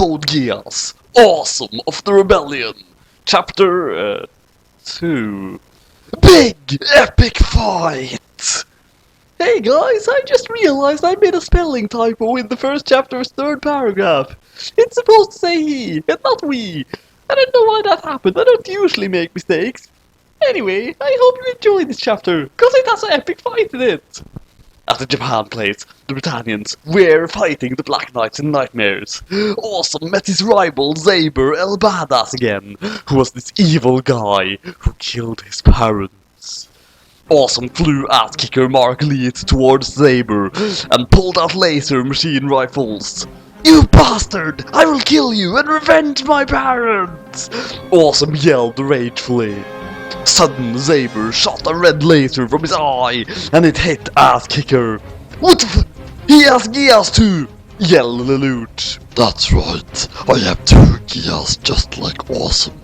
called Geass, Awesome of the Rebellion. Chapter 2. Big Epic Fight! Hey guys, I just realized I made a spelling typo in the first chapter's third paragraph. It's supposed to say he, and not we. I don't know why that happened, I don't usually make mistakes. Anyway, I hope you enjoy this chapter, cause it has an epic fight in it. At the Japan place, the Britannians were fighting the Black Knights in Nightmares. Awesome met his rival Zaber El Badass again, who was this evil guy who killed his parents. Awesome flew at Kicker Mark Lead towards Zaber and pulled out laser machine rifles. You bastard! I will kill you and revenge my parents! Awesome yelled ragefully. Sudden, Zaber shot a red laser from his eye, and it hit Ass Kicker. What the f- He has Geass too! Yelled Lelouch. That's right, I have two Geass just like Awesome.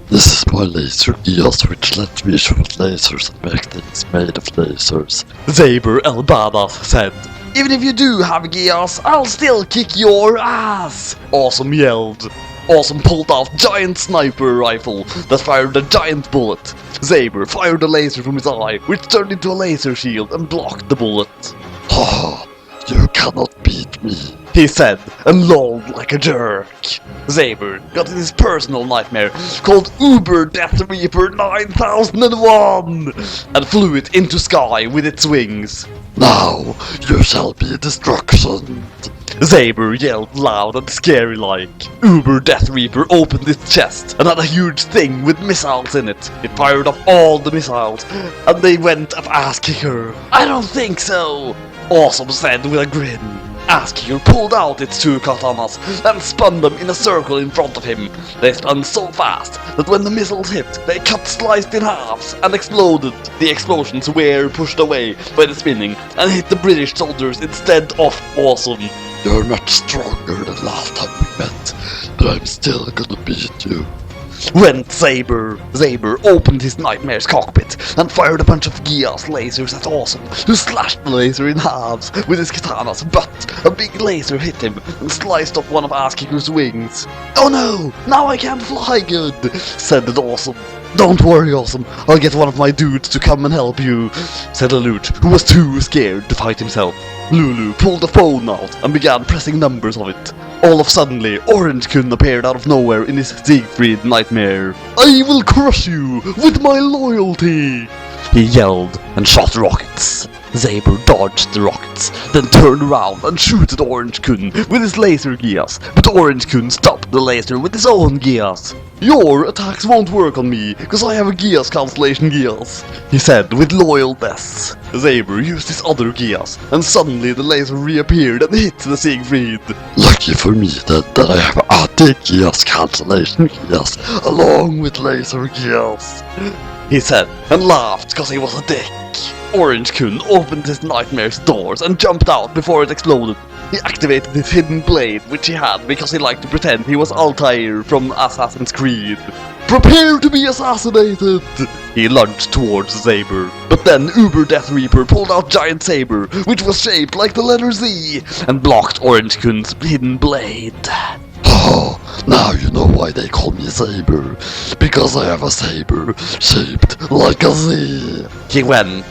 This is my laser Geass which lets me shoot lasers and make things made of lasers. Zaber El Badass said. Even if you do have Geass, I'll still kick your ass! Awesome yelled. Awesome pulled out giant sniper rifle that fired a giant bullet. Zaber fired a laser from his eye, which turned into a laser shield and blocked the bullet. Ha! You cannot beat me, He said, and lolled like a jerk. Zaber got in his personal nightmare called Uber Death Reaper 9001 and flew it into sky with its wings. Now you shall be destruction. Zaber yelled loud and scary like. Uber Death Reaper opened its chest and had a huge thing with missiles in it. It fired off all the missiles and they went at Ass Kicker. I don't think so, Awesome said with a grin. Ass Kicker pulled out its two katanas and spun them in a circle in front of him. They spun so fast that when the missiles hit, they cut sliced in halves and exploded. The explosions were pushed away by the spinning and hit the British soldiers instead of Awesome. You're much stronger than last time we met, but I'm still gonna beat you. Went Zaber. Zaber opened his nightmare's cockpit and fired a bunch of Geass lasers at Awesome, who slashed the laser in halves with his katanas, but a big laser hit him and sliced off one of Ass Kicker's wings. Oh no! Now I can't fly good, said Awesome. Don't worry, Awesome, I'll get one of my dudes to come and help you, said Lelouch, who was too scared to fight himself. Lulu pulled the phone out and began pressing numbers of it. All of suddenly, Orange-kun appeared out of nowhere in his Siegfried nightmare. I will crush you with my loyalty! He yelled and shot rockets. Zaber dodged the rockets, then turned around and shooted Orange-kun with his laser Geass, but Orange-kun stopped the laser with his own Geass. Your attacks won't work on me, cause I have a Geass constellation Geass, he said with loyalness. Zaber used his other Geass, and suddenly the laser reappeared and hit the Siegfried. Lucky for me then that I have a Geass cancellation Geass along with laser Geass, he said, and laughed cause he was a dick. Orange-kun opened his nightmare's doors and jumped out before it exploded. He activated his hidden blade, which he had because he liked to pretend he was Altair from Assassin's Creed. Prepare to be assassinated! He lunged towards Zaber. But then Uber Death Reaper pulled out Giant Saber, which was shaped like the letter Z, and blocked Orange-kun's hidden blade. Oh, now you know why they call me Saber. Because I have a saber shaped like a Z. He went.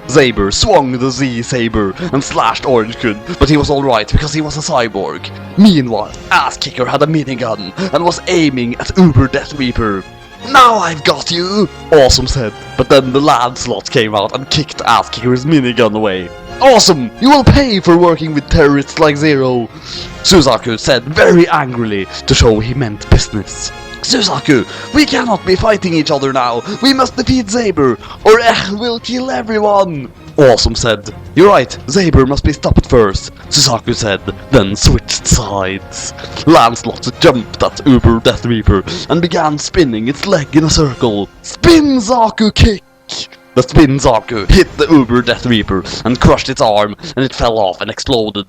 Zaber swung the Z-saber and slashed Orange-kun, but he was alright because he was a cyborg. Meanwhile, Ass Kicker had a minigun and was aiming at Uber Death Reaper. Now I've got you, Awesome said, but then the Lancelot came out and kicked Ass Kicker's minigun away. Awesome! You will pay for working with terrorists like Zero, Suzaku said very angrily to show he meant business. Suzaku, we cannot be fighting each other now. We must defeat Zaber, or we'll kill everyone. Awesome said. You're right, Zaber must be stopped first, Suzaku said, then switched sides. Lancelot jumped at Uber Death Reaper and began spinning its leg in a circle. Spin Zaku kick! The Spin Zaku hit the Uber Death Reaper and crushed its arm, and it fell off and exploded.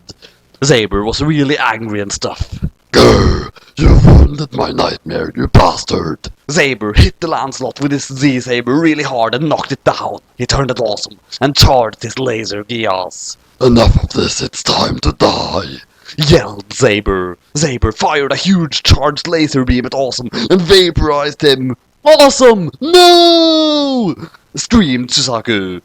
Zaber was really angry and stuff. Grr! You wounded my nightmare, you bastard! Zaber hit the Lancelot with his Z-saber really hard and knocked it down. He turned at Awesome and charged his laser Geass. Enough of this, it's time to die! yelled Saber. Saber fired a huge charged laser beam at Awesome and vaporized him. Awesome! No! Screamed Suzaku.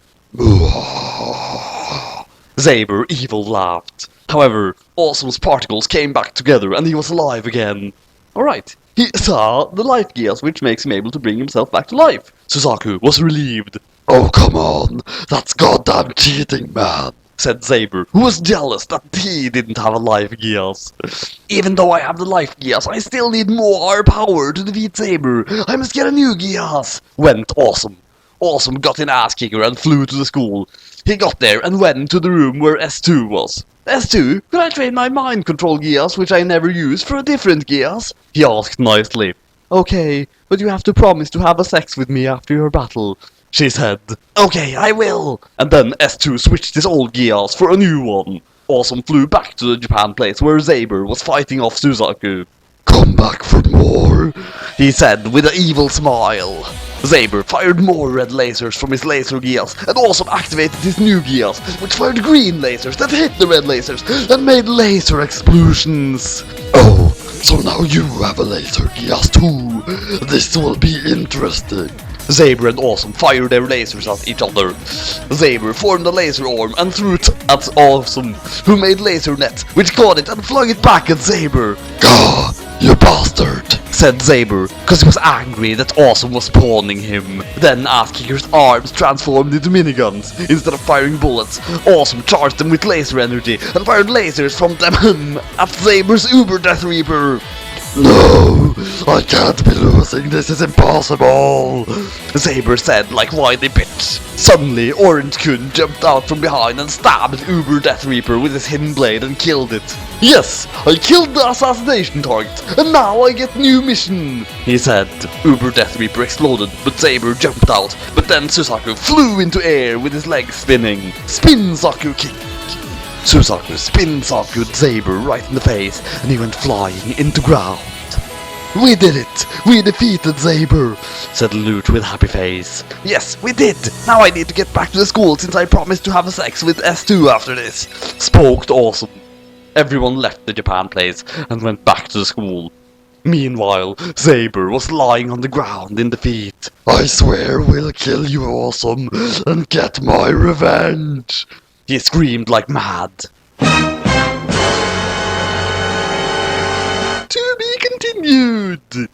Saber evil laughed. However, Awesome's particles came back together and he was alive again. Alright, he saw the life Geass, which makes him able to bring himself back to life. Suzaku was relieved. Oh, come on. That's goddamn cheating, man. Said Saber, who was jealous that he didn't have a life Geass. Even though I have the life Geass, I still need more power to defeat Saber. I must get a new Geass. Went Awesome. Awesome got an ass kicker and flew to the school. He got there and went to the room where S2 was. S2, could I trade my mind control Geass, which I never use, for a different Geass? He asked nicely. Okay, but you have to promise to have a sex with me after your battle. She said, okay, I will! And then S2 switched his old Geass for a new one. Awesome flew back to the Japan place where Saber was fighting off Suzaku. Come back for more, he said with an evil smile. Saber fired more red lasers from his laser Geass and Awesome activated his new Geass, which fired green lasers that hit the red lasers and made laser explosions. Oh, so now you have a laser Geass too. This will be interesting. Saber and Awesome fired their lasers at each other. Saber formed a laser arm and threw it at Awesome, who made laser net, which caught it and flung it back at Saber. Gah, you bastard, said Saber, cause he was angry that Awesome was spawning him. Then Ass Kicker's arms transformed into miniguns. Instead of firing bullets, Awesome charged them with laser energy and fired lasers from them at Saber's Uber Death Reaper. No, I can't be losing, this is impossible, Saber said like whiny bitch. Suddenly, Orange Kun jumped out from behind and stabbed Uber Death Reaper with his hidden blade and killed it. Yes, I killed the assassination target, and now I get new mission, he said. Uber Death Reaper exploded, but Saber jumped out, but then Suzaku flew into air with his legs spinning. Spin Zaku kick. Suzaku spin-Zaku'd Saber right in the face, and he went flying into ground. We did it! We defeated Saber! Said Lute with a happy face. Yes, we did! Now I need to get back to the school since I promised to have a sex with S2 after this, spoke Awesome. Everyone left the Japan place and went back to the school. Meanwhile, Saber was lying on the ground in defeat. I swear we'll kill you, Awesome, and get my revenge! He screamed like mad. To be continued!